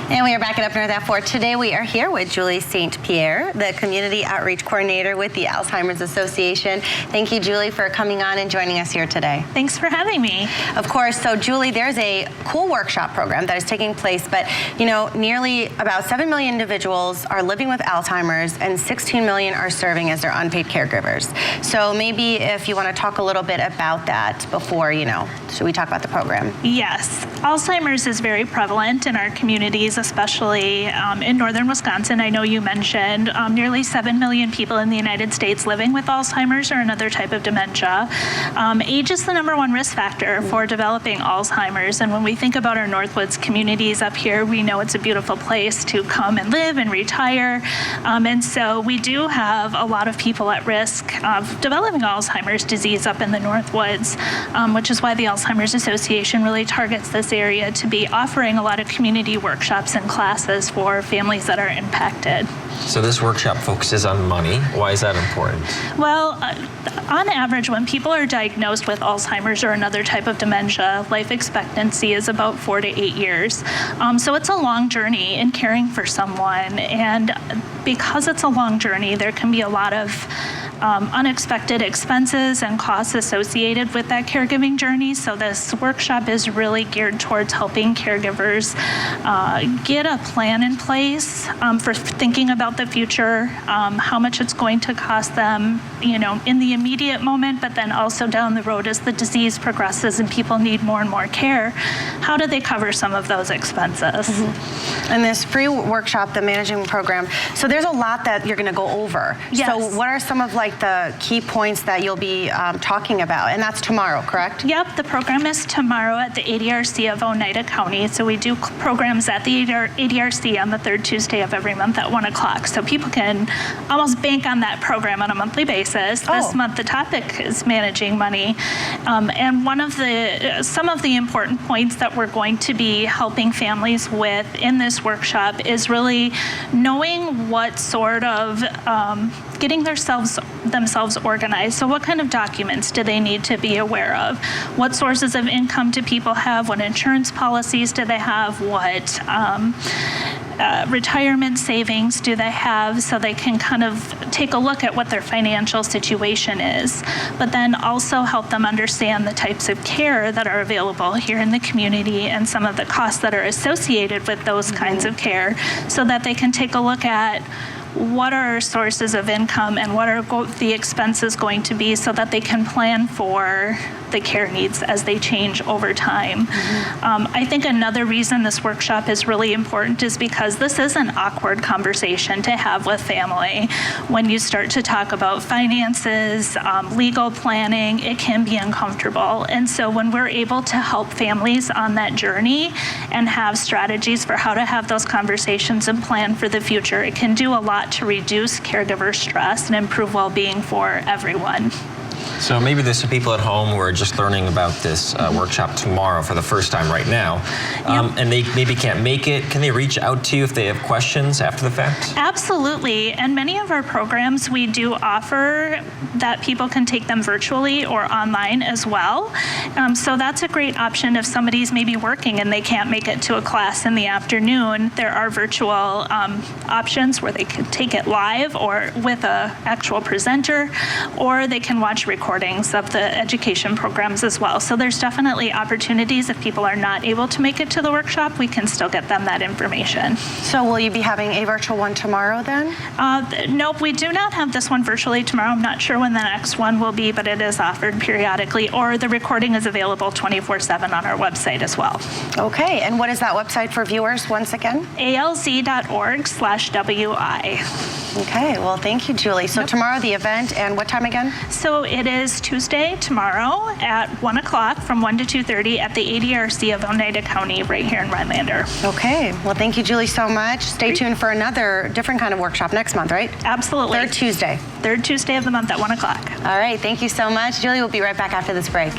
And we are back at Up North at 4. Today we are here with Julie St. Pierre, the Community Outreach Coordinator with the Alzheimer's Association. Thank you, Julie, for coming on and joining us here today. Thanks for having me. Of course. So, Julie, there's a cool workshop program that is taking place, but, you know, nearly about 7 million individuals are living with Alzheimer's and 16 million are serving as their unpaid caregivers. So maybe if you want to talk a little bit about that before, should we talk about the program? Yes. Alzheimer's is very prevalent in our communities, especially in northern Wisconsin. I know you mentioned nearly 7 million people in the United States living with Alzheimer's or another type of dementia. Age is the #1 risk factor for developing Alzheimer's. And when we think about our Northwoods communities up here, we know it's a beautiful place to come and live and retire. And so we do have a lot of people at risk of developing Alzheimer's disease up in the Northwoods, which is why the Alzheimer's Association really targets this area to be offering a lot of community workshops and classes for families that are impacted. So this workshop focuses on money. Why is that important? Well, on average, when people are diagnosed with Alzheimer's or another type of dementia, life expectancy is about 4 to 8 years. So it's a long journey in caring for someone. And because it's a long journey, there can be a lot of unexpected expenses and costs associated with that caregiving journey. So this workshop is really geared towards helping caregivers get a plan in place for thinking about the future, how much it's going to cost them, in the immediate moment, but then also down the road as the disease progresses and people need more and more care. How do they cover some of those expenses? Mm-hmm. And this free workshop, the managing program, so there's a lot that you're going to go over. Yes. So what are some of the key points that you'll be talking about? And that's tomorrow, correct? Yep, the program is tomorrow at the ADRC of Oneida County. So we do programs at the ADRC on the 3rd Tuesday of every month at 1 o'clock. So people can almost bank on that program on a monthly basis. This month the topic is managing money. And some of the important points that we're going to be helping families with in this workshop is really knowing what sort of getting themselves organized. So what kind of documents do they need to be aware of? What sources of income do people have? What insurance policies do they have? What retirement savings do they have, so they can kind of take a look at what their financial situation is, but then also help them understand the types of care that are available here in the community and some of the costs that are associated with those kinds of care, so that they can take a look at what are sources of income and what are the expenses going to be, so that they can plan for the care needs as they change over time. Mm-hmm. I think another reason this workshop is really important is because this is an awkward conversation to have with family. When you start to talk about finances, legal planning, it can be uncomfortable. And so when we're able to help families on that journey and have strategies for how to have those conversations and plan for the future, it can do a lot to reduce caregiver stress and improve well-being for everyone. So maybe there's some people at home who are just learning about this workshop tomorrow for the first time right now, and they maybe can't make it. Can they reach out to you if they have questions after the fact? Absolutely. And many of our programs, we do offer that people can take them virtually or online as well. So that's a great option if somebody's maybe working and they can't make it to a class in the afternoon. There are virtual options where they can take it live or with an actual presenter, or they can watch recordings of the education programs as well. So there's definitely opportunities. If people are not able to make it to the workshop, we can still get them that information. So will you be having a virtual one tomorrow then? Nope, we do not have this one virtually tomorrow. I'm not sure when the next one will be, but it is offered periodically, or the recording is available 24/7 on our website as well. Okay, and what is that website for viewers once again? alz.org/WI. Okay, well, thank you, Julie. So tomorrow the event, and what time again? So it is Tuesday, tomorrow at 1 o'clock from 1 to 2:30 at the ADRC of Oneida County right here in Rhinelander. Okay, well, thank you, Julie, so much. Stay tuned for another different kind of workshop next month, right? Absolutely. 3rd Tuesday. 3rd Tuesday of the month at 1 o'clock. All right, thank you so much. Julie, we'll be right back after this break.